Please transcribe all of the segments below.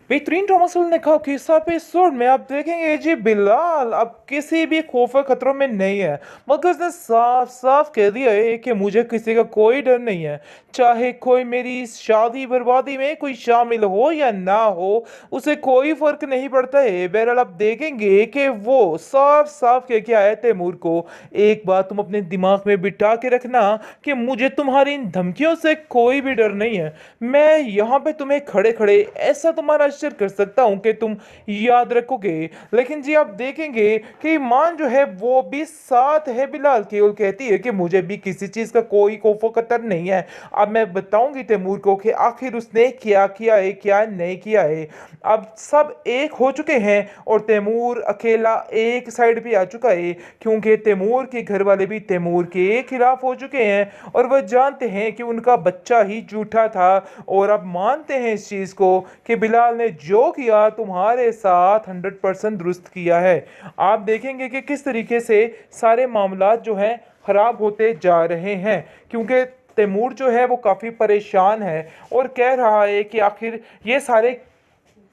बेहतरीन ड्रामा ने कहा कि इस एपिसोड में आप देखेंगे जी बिलाल अब किसी भी खौफ खतरों में नहीं है। मगर उसने साफ साफ कह दिया है कि मुझे किसी का कोई डर नहीं है। चाहे कोई मेरी इस शादी बर्बादी में कोई शामिल हो या ना हो, उसे कोई फर्क नहीं पड़ता है। बहरहाल आप देखेंगे कि वो साफ साफ कह के आया तैमूर को, एक बात तुम अपने दिमाग में बिठा के रखना कि मुझे तुम्हारी इन धमकियों से कोई भी डर नहीं है। मैं यहाँ पे तुम्हें खड़े खड़े ऐसा तुम्हारा आश्चर्य कर सकता हूँ कि तुम याद रखोगे। लेकिन जी आप देखेंगे कि ईमान जो है वो भी साथ है बिलाल के, और कहती है कि मुझे भी किसी चीज का कोई खौफ खतर नहीं है। अब मैं बताऊंगी तैमूर को कि आखिर उसने क्या किया है क्या नहीं किया है। अब सब एक हो चुके हैं और तैमूर अकेला एक साइड पे आ चुका है, क्योंकि तैमूर के घर वाले भी तैमूर के खिलाफ हो चुके हैं और वह जानते हैं कि उनका बच्चा ही झूठा था। और अब मानते हैं इस चीज को कि बिलाल ने जो किया तुम्हारे साथ 100% दुरुस्त किया है। आप देखेंगे कि किस तरीके से सारे मामलात जो हैं खराब होते जा रहे हैं, क्योंकि तैमूर जो है वो काफी परेशान है और कह रहा है कि आखिर ये सारे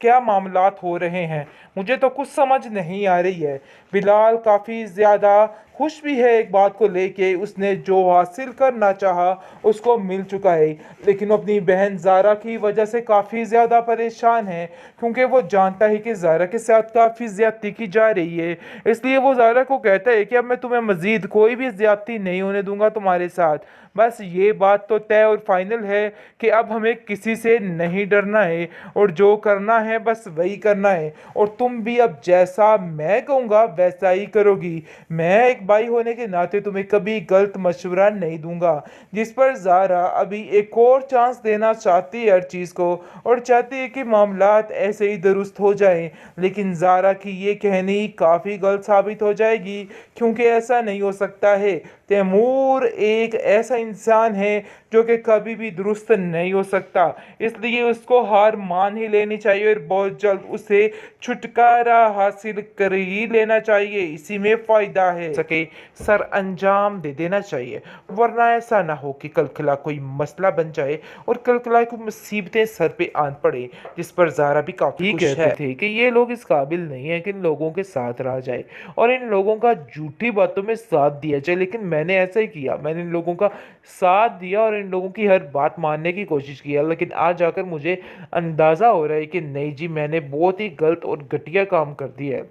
क्या मामलात हो रहे हैं, मुझे तो कुछ समझ नहीं आ रही है। बिलाल काफ़ी ज़्यादा खुश भी है एक बात को लेके, उसने जो हासिल करना चाहा उसको मिल चुका है। लेकिन वो अपनी बहन ज़ारा की वजह से काफ़ी ज़्यादा परेशान है, क्योंकि वो जानता है कि ज़ारा के साथ काफ़ी ज़्यादती की जा रही है। इसलिए वो ज़ारा को कहता है कि अब मैं तुम्हें मज़ीद कोई भी ज़्यादती नहीं होने दूंगा तुम्हारे साथ। बस ये बात तो तय और फाइनल है कि अब हमें किसी से नहीं डरना है और जो करना है बस वही करना है। और तुम भी अब जैसा मैं कहूँगा वैसा ही करोगी। मैं एक भाई होने के नाते तुम्हें कभी गलत मशवरा नहीं दूंगा। जिस पर ज़ारा अभी एक और चांस देना चाहती है हर चीज़ को, और चाहती है कि मामलात ऐसे ही दुरुस्त हो जाएं। लेकिन ज़ारा की ये कहनी काफ़ी गलत साबित हो जाएगी, क्योंकि ऐसा नहीं हो सकता है। तैमूर एक ऐसा इंसान है जो कि कभी भी दुरुस्त नहीं हो सकता, इसलिए उसको हार मान ही लेनी चाहिए और बहुत जल्द उसे छुटकारा हासिल कर ही लेना चाहिए। इसी में फायदा है सके सर अंजाम दे देना चाहिए, वरना ऐसा ना हो कि कल खिला कोई मसला बन जाए और कल खिला कोई मुसीबतें सर पे आन पड़े। जिस पर ज़ारा भी काफ़ी खुश कहते थे कि ये लोग इस काबिल नहीं है कि इन लोगों के साथ रहा जाए और इन लोगों का झूठी बातों में साथ दिया जाए। लेकिन मैंने ऐसा ही किया, मैंने इन लोगों का साथ दिया और इन लोगों की हर बात मानने की कोशिश किया। लेकिन आज जाकर मुझे अंदाज़ा हो रहा है कि नहीं जी, मैंने बहुत ही गलत और घटिया काम कर दिया है।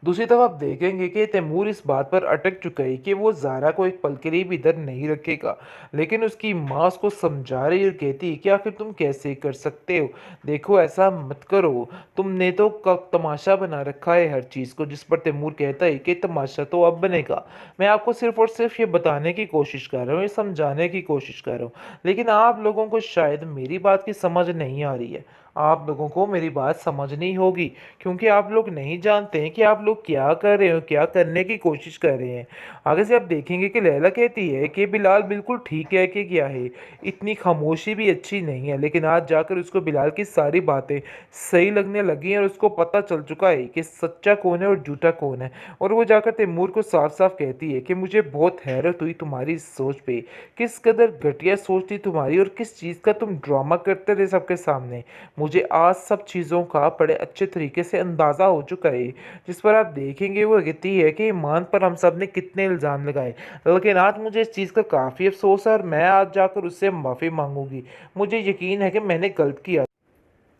दूसरी तरफ आप देखेंगे कि तैमूर इस बात पर अटक चुका है कि वो ज़ारा को एक पल के लिए भी इधर नहीं रखेगा। लेकिन उसकी माँ उसको समझा रही और कहती है कि आखिर तुम कैसे कर सकते हो, देखो ऐसा मत करो, तुमने तो तमाशा बना रखा है हर चीज़ को। जिस पर तैमूर कहता है कि तमाशा तो अब बनेगा, मैं आपको सिर्फ और सिर्फ ये बताने की कोशिश कर रहा हूँ, ये समझाने की कोशिश कर रहा हूँ। लेकिन आप लोगों को शायद मेरी बात की समझ नहीं आ रही है, आप लोगों को मेरी बात समझनी होगी, क्योंकि आप लोग नहीं जानते हैं कि आप लोग क्या कर रहे हो, क्या करने की कोशिश कर रहे हैं। आगे से आप देखेंगे कि लैला कहती है कि बिलाल बिल्कुल ठीक है कि क्या है, इतनी खामोशी भी अच्छी नहीं है। लेकिन आज जाकर उसको बिलाल की सारी बातें सही लगने लगी हैं और उसको पता चल चुका है कि सच्चा कौन है और झूठा कौन है। और वो जाकर तैमूर को साफ साफ कहती है कि मुझे बहुत हैरत हुई तुम्हारी इस सोच पे, किस कदर घटिया सोच थी तुम्हारी और किस चीज़ का तुम ड्रामा करते थे सबके सामने। मुझे आज सब चीज़ों का बड़े अच्छे तरीके से अंदाज़ा हो चुका है। जिस पर आप देखेंगे वो कहती है कि ईमान पर हम सब ने कितने इल्ज़ाम लगाए, लेकिन आज मुझे इस चीज़ का काफ़ी अफसोस है और मैं आज जाकर उससे माफ़ी मांगूंगी। मुझे यकीन है कि मैंने गलत किया।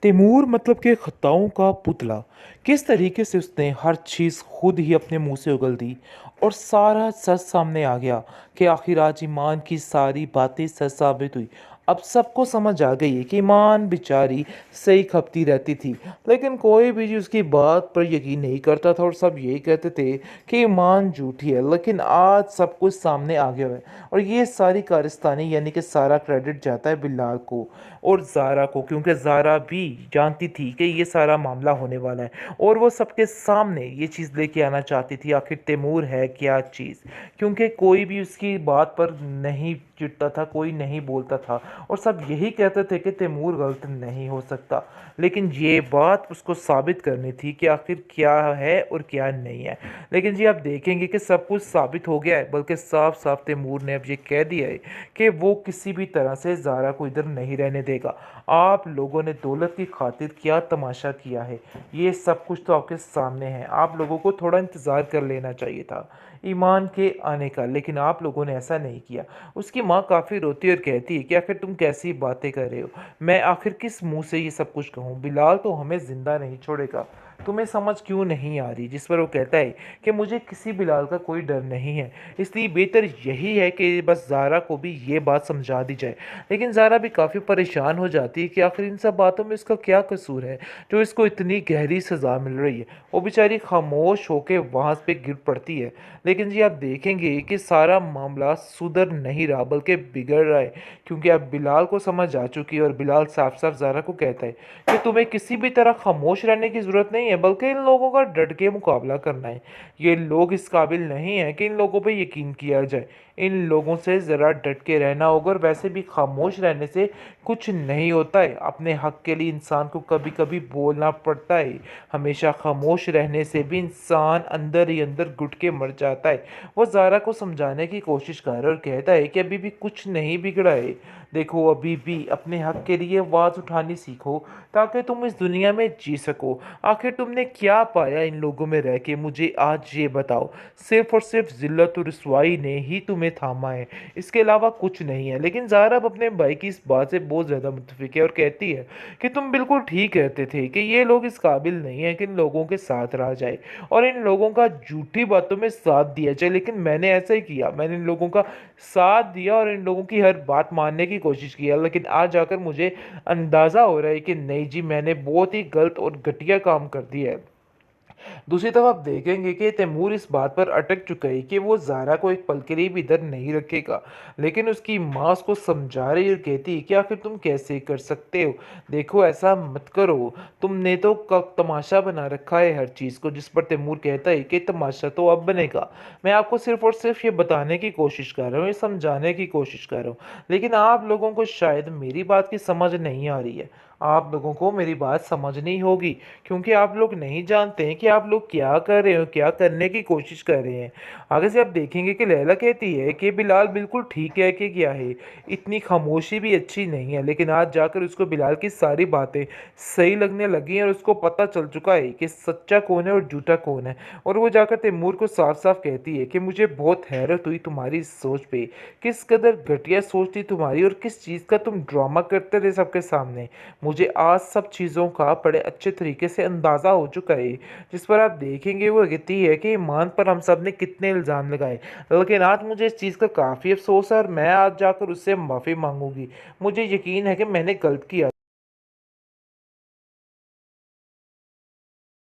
तैमूर मतलब कि खताओं का पुतला, किस तरीके से उसने हर चीज़ खुद ही अपने मुंह से उगल दी और सारा सच सामने आ गया कि आखिर आज ईमान की सारी बातें सच साबित हुई। अब सबको समझ आ गई है कि ईमान बेचारी सही खपती रहती थी, लेकिन कोई भी उसकी बात पर यकीन नहीं करता था और सब यही कहते थे कि ईमान झूठी है। लेकिन आज सब कुछ सामने आ गया है और ये सारी कारस्तानी यानी कि सारा क्रेडिट जाता है बिलाल को और ज़ारा को, क्योंकि ज़ारा भी जानती थी कि ये सारा मामला होने वाला है और वो सबके सामने ये चीज़ लेके आना चाहती थी आखिर तैमूर है क्या चीज़, क्योंकि कोई भी उसकी बात पर नहीं चिढ़ता था, कोई नहीं बोलता था और सब यही कहते थे कि तैमूर गलत नहीं हो सकता। लेकिन ये बात उसको साबित करनी थी कि आखिर क्या है और क्या नहीं है। लेकिन जी आप देखेंगे कि सब कुछ साबित हो गया है, बल्कि साफ साफ तैमूर ने अब ये कह दिया है कि वो किसी भी तरह से ज़ारा को इधर नहीं रहने देगा। आप लोगों ने दौलत की खातिर क्या तमाशा किया है, ये सब कुछ तो आपके सामने है। आप लोगों को थोड़ा इंतज़ार कर लेना चाहिए था ईमान के आने का, लेकिन आप लोगों ने ऐसा नहीं किया। उसकी माँ काफ़ी रोती है और कहती है कि आखिर तुम कैसी बातें कर रहे हो, मैं आखिर किस मुंह से ये सब कुछ कहूँ, बिलाल तो हमें ज़िंदा नहीं छोड़ेगा, तुम्हें समझ क्यों नहीं आ रही। जिस पर वो कहता है कि मुझे किसी बिलाल का कोई डर नहीं है, इसलिए बेहतर यही है कि बस ज़ारा को भी ये बात समझा दी जाए। लेकिन ज़ारा भी काफ़ी परेशान हो जाती है कि आखिर इन सब बातों में इसका क्या कसूर है जो इसको इतनी गहरी सज़ा मिल रही है। वो बेचारी खामोश होकर वहाँ पे गिर पड़ती है। लेकिन जी आप देखेंगे कि सारा मामला सुधर नहीं रहा बल्कि बिगड़ रहा है, क्योंकि अब बिलाल को समझ आ चुकी है और बिलाल साफ साफ ज़ारा को कहता है कि तुम्हें किसी भी तरह खामोश रहने की ज़रूरत नहीं है, बल्कि इन लोगों का डट के मुकाबला करना है। ये लोग इस काबिल नहीं है कि इन लोगों पर यकीन किया जाए, इन लोगों से ज़रा डट के रहना होगा। और वैसे भी खामोश रहने से कुछ नहीं होता है, अपने हक के लिए इंसान को कभी कभी बोलना पड़ता है। हमेशा खामोश रहने से भी इंसान अंदर ही अंदर घुट के मर जाता है। वो ज़ारा को समझाने की कोशिश कर रहा है और कहता है कि अभी भी कुछ नहीं बिगड़ा है, देखो अभी भी अपने हक के लिए आवाज़ उठानी सीखो ताकि तुम इस दुनिया में जी सको। आखिर तुमने क्या पाया इन लोगों में रह के, मुझे आज ये बताओ। सिर्फ और सिर्फ जिल्लत और रुसवाई ने ही तुम्हें थामा है, इसके अलावा कुछ नहीं है। लेकिन ज़ारा अब अपने भाई की इस बात से बहुत ज़्यादा मुतफिक है और कहती है कि तुम बिल्कुल ठीक कहते थे कि ये लोग इस काबिल नहीं है कि इन लोगों के साथ रहा जाए और इन लोगों का झूठी बातों में साथ दिया जाए। लेकिन मैंने ऐसा ही किया, मैंने इन लोगों का साथ दिया और इन लोगों की हर बात मानने की कोशिश की है। लेकिन आज जाकर मुझे अंदाज़ा हो रहा है कि नहीं जी, मैंने बहुत ही गलत और घटिया काम कर दिया है। दूसरी तरफ आप देखेंगे कि तैमूर इस बात पर अटक चुका है कि वो ज़ारा को एक पल के लिए भी इधर नहीं रखेगा। लेकिन उसकी माँ उसको समझा रही और कहती है कि आखिर तुम कैसे कर सकते हो, देखो ऐसा मत करो, तुमने तो तमाशा बना रखा है हर चीज़ को। जिस पर तैमूर कहता है कि तमाशा तो अब बनेगा, मैं आपको सिर्फ और सिर्फ ये बताने की कोशिश कर रहा हूँ, ये समझाने की कोशिश कर रहा हूँ। लेकिन आप लोगों को शायद मेरी बात की समझ नहीं आ रही है, आप लोगों को मेरी बात समझनी होगी, क्योंकि आप लोग नहीं जानते हैं कि आप लोग क्या कर रहे हो, क्या करने की कोशिश कर रहे हैं। आगे से आप देखेंगे कि लैला कहती है कि बिलाल बिल्कुल ठीक है कि क्या है, इतनी खामोशी भी अच्छी नहीं है। लेकिन आज जाकर उसको बिलाल की सारी बातें सही लगने लगी हैं और उसको पता चल चुका है कि सच्चा कौन है और झूठा कौन है। और वो जाकर तैमूर को साफ साफ कहती है कि मुझे बहुत हैरत हुई तुम्हारी इस सोच पे, किस कदर घटिया सोच थी तुम्हारी और किस चीज़ का तुम ड्रामा करते थे सबके सामने। मुझे आज सब चीज़ों का बड़े अच्छे तरीके से अंदाज़ा हो चुका है। जिस पर आप देखेंगे वो कहती है कि ईमान पर हम सब ने कितने इल्ज़ाम लगाए, लेकिन आज मुझे इस चीज़ का काफ़ी अफसोस है और मैं आज जाकर उससे माफ़ी मांगूंगी। मुझे यकीन है कि मैंने गलत किया।